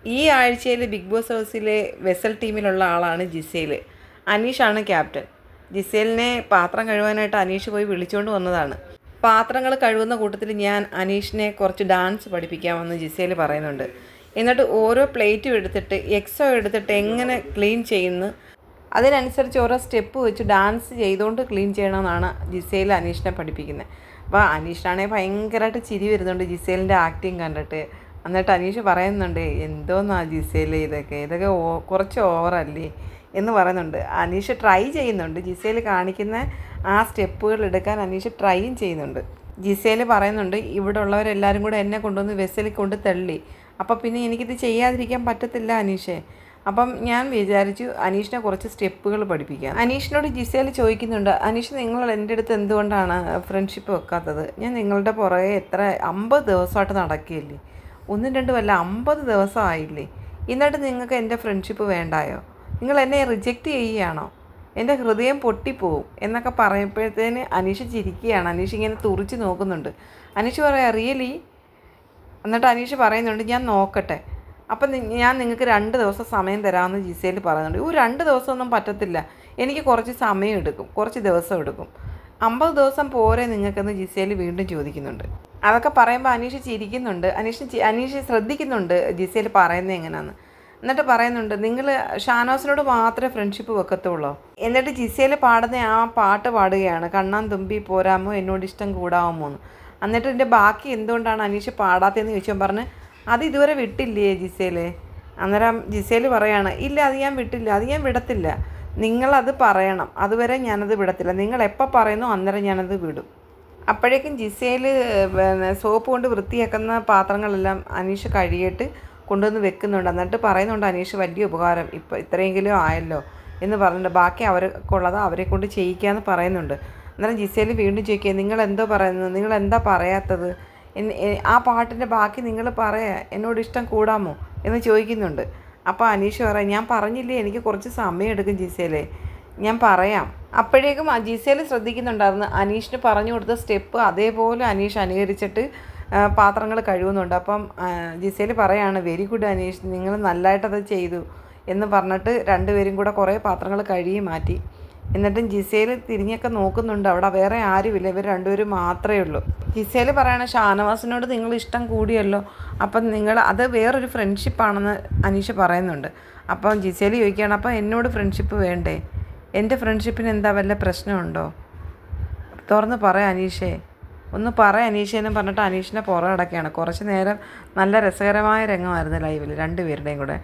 ഈ ആഴ്ചയിൽ big boss ഹൗസിലെ വെസൽ ടീമിലുള്ള ആളാണ് ജിസേൽ. അനീഷാണ് ക്യാപ്റ്റൻ. ജിസേലിനെ പാത്രം കഴുകാനായിട്ട് അനീഷ് പോയി വിളിച്ചുകൊണ്ട് വന്നതാണ്. പാത്രങ്ങൾ കഴുകുന്ന കൂട്ടത്തിൽ ഞാൻ അനീഷിനെ കുറച്ച് ഡാൻസ് പഠിപ്പിക്കാമെന്ന് ജിസേൽ പറയുന്നുണ്ട്. എന്നിട്ട് ഓരോ പ്ലേറ്റും എടുത്തിട്ട് എക്സോ എടുത്തിട്ട് എങ്ങനെ ക്ലീൻ ചെയ്യുന്നു അതിനനുസരിച്ച് ഓരോ സ്റ്റെപ്പ് വെച്ച് ഡാൻസ് ചെയ്തുകൊണ്ട് ക്ലീൻ ചെയ്യണമെന്നാണ് ജിസേൽ അനീഷിനെ പഠിപ്പിക്കുന്നത്. അപ്പോൾ അനീഷിനാണെങ്കിൽ ഭയങ്കരമായിട്ട് ചിരി വരുന്നുണ്ട് ജിസേലിൻ്റെ ആക്ടിങ് കണ്ടിട്ട്. എന്നിട്ട് അനീഷ് പറയുന്നുണ്ട്, എന്തോന്നാ ജിസേൽ ഇതൊക്കെ കുറച്ച് ഓവറല്ലേ എന്ന് പറയുന്നുണ്ട്. അനീഷ് ട്രൈ ചെയ്യുന്നുണ്ട്. ജിസേൽ കാണിക്കുന്ന ആ സ്റ്റെപ്പുകൾ എടുക്കാൻ അനീഷ് ട്രൈയും ചെയ്യുന്നുണ്ട്. ജിസേൽ പറയുന്നുണ്ട്, ഇവിടെ ഉള്ളവരെല്ലാവരും കൂടെ എന്നെ കൊണ്ടുവന്ന് വെസലിൽ കൊണ്ട് തള്ളി. അപ്പോൾ പിന്നെ എനിക്കിത് ചെയ്യാതിരിക്കാൻ പറ്റത്തില്ല അനീഷേ. അപ്പം ഞാൻ വിചാരിച്ചു അനീഷിനെ കുറച്ച് സ്റ്റെപ്പുകൾ പഠിപ്പിക്കാം. അനീഷിനോട് ജിസേൽ ചോദിക്കുന്നുണ്ട്, അനീഷ് നിങ്ങൾ എൻ്റെ അടുത്ത് എന്തുകൊണ്ടാണ് ഫ്രണ്ട്ഷിപ്പ് വെക്കാത്തത്? ഞാൻ നിങ്ങളുടെ പുറകെ 50 ദിവസമായിട്ട് നടക്കുകയില്ലേ, 1-2 അല്ല 50 ദിവസമായില്ലേ, എന്നിട്ട് നിങ്ങൾക്ക് എൻ്റെ ഫ്രണ്ട്ഷിപ്പ് വേണ്ടായോ? നിങ്ങൾ എന്നെ റിജക്റ്റ് ചെയ്യുകയാണോ? എൻ്റെ ഹൃദയം പൊട്ടിപ്പോവും എന്നൊക്കെ പറയുമ്പോഴത്തേന് അനീഷ് ചിരിക്കുകയാണ്. അനീഷ് ഇങ്ങനെ തുറിച്ച് നോക്കുന്നുണ്ട്. അനീഷ് പറയാം, റിയലി? എന്നിട്ട് അനീഷ് പറയുന്നുണ്ട്, ഞാൻ നോക്കട്ടെ, അപ്പം ഞാൻ നിങ്ങൾക്ക് 2 ദിവസം സമയം തരാമെന്ന് ജിസേൽ പറയുന്നുണ്ട്. 2 ദിവസമൊന്നും പറ്റത്തില്ല, എനിക്ക് കുറച്ച് സമയം എടുക്കും, കുറച്ച് ദിവസം എടുക്കും. 50 ദിവസം പോരെ നിങ്ങൾക്കെന്ന് ജിസേൽ വീണ്ടും ചോദിക്കുന്നുണ്ട്. അതൊക്കെ പറയുമ്പോൾ അനീഷ് ചിരിക്കുന്നുണ്ട്. അനീഷ് ശ്രദ്ധിക്കുന്നുണ്ട് ജിസേൽ പറയുന്നത് എങ്ങനെയാണെന്ന്. എന്നിട്ട് പറയുന്നുണ്ട്, നിങ്ങൾ ഷാനോസിനോട് മാത്രമേ ഫ്രണ്ട്ഷിപ്പ് വെക്കത്തുള്ളൂ. എന്നിട്ട് ജിസേൽ പാടുന്ന ആ പാട്ട് പാടുകയാണ്, കണ്ണാൻ തുമ്പി പോരാമോ എന്നോട് ഇഷ്ടം കൂടാമോ എന്ന്. എന്നിട്ട് ഇതിൻ്റെ ബാക്കി എന്തുകൊണ്ടാണ് അനീഷ് പാടാത്തതെന്ന് ചോദിച്ചാൽ പറഞ്ഞ്, അത് ഇതുവരെ വിട്ടില്ലേ ജിസേല്? അന്നേരം ജിസേൽ പറയാണ്, ഇല്ല അത് ഞാൻ വിട്ടില്ല, അത് ഞാൻ വിടത്തില്ല, നിങ്ങളത് പറയണം, അതുവരെ ഞാനത് വിടത്തില്ല, നിങ്ങൾ എപ്പോൾ പറയുന്നോ അന്നേരം ഞാനത് വിടും. അപ്പോഴേക്കും ജിസേൽ സോപ്പ് കൊണ്ട് വൃത്തിയാക്കുന്ന പാത്രങ്ങളെല്ലാം അനീഷ് കഴുകിയിട്ട് കൊണ്ടുവന്ന് വെക്കുന്നുണ്ട്. എന്നിട്ട് പറയുന്നുണ്ട്, അനീഷ് വലിയ ഉപകാരം, ഇപ്പോൾ ഇത്രയെങ്കിലും ആയല്ലോ എന്ന് പറഞ്ഞിട്ട് ബാക്കി അവർക്കുള്ളത് അവരെ കൊണ്ട് ചെയ്യിക്കാമെന്ന് പറയുന്നുണ്ട്. അന്നേരം ജിസേൽ വീണ്ടും ചോദിക്കുക, നിങ്ങൾ എന്തോ പറയുന്നത്, നിങ്ങൾ എന്താ പറയാത്തത്? ആ പാട്ടിൻ്റെ ബാക്കി നിങ്ങൾ പറയാ, എന്നോട് ഇഷ്ടം കൂടാമോ എന്ന് ചോദിക്കുന്നുണ്ട്. അപ്പോൾ അനീഷ് പറയാം, ഞാൻ പറഞ്ഞില്ലേ എനിക്ക് കുറച്ച് സമയം എടുക്കും ജിസേലേ, ഞാൻ പറയാം. അപ്പോഴേക്കും ജിസേൽ ശ്രദ്ധിക്കുന്നുണ്ടായിരുന്നു. അനീഷിന് പറഞ്ഞു കൊടുത്ത സ്റ്റെപ്പ് അതേപോലെ അനീഷ് അനുകരിച്ചിട്ട് പാത്രങ്ങൾ കഴുകുന്നുണ്ട്. അപ്പം ജിസേൽ പറയാണ്, വെരി ഗുഡ് അനീഷ്, നിങ്ങൾ നല്ലതായിട്ടത് ചെയ്തു എന്ന് പറഞ്ഞിട്ട് രണ്ടുപേരും കൂടെ കുറേ പാത്രങ്ങൾ കഴുകി മാറ്റി. എന്നിട്ടും ജിസേൽ തിരിഞ്ഞൊക്കെ നോക്കുന്നുണ്ട്, അവിടെ വേറെ ആരുമില്ല, ഇവർ രണ്ടുപേരും മാത്രമേ ഉള്ളൂ. ജിസേൽ പറയണ, ഷാനവാസിനോട് നിങ്ങൾ ഇഷ്ടം കൂടിയല്ലോ, അപ്പം നിങ്ങൾ അത് വേറൊരു ഫ്രണ്ട്ഷിപ്പാണെന്ന് അനീഷ് പറയുന്നുണ്ട്. അപ്പം ജിസേൽ ചോദിക്കുകയാണ്, അപ്പം എന്നോട് ഫ്രണ്ട്ഷിപ്പ് വേണ്ടേ? എൻ്റെ ഫ്രണ്ട്ഷിപ്പിന് എന്താ വല്ല പ്രശ്നമുണ്ടോ? തുറന്ന് പറയാം അനീഷേ, ഒന്ന് പറയാം അനീഷേ എന്നും പറഞ്ഞിട്ട് അനീഷിനെ പുറകടക്കുകയാണ്. കുറച്ച് നേരം നല്ല രസകരമായ രംഗമായിരുന്നു ലൈവിൽ രണ്ടുപേരുടെയും കൂടെ.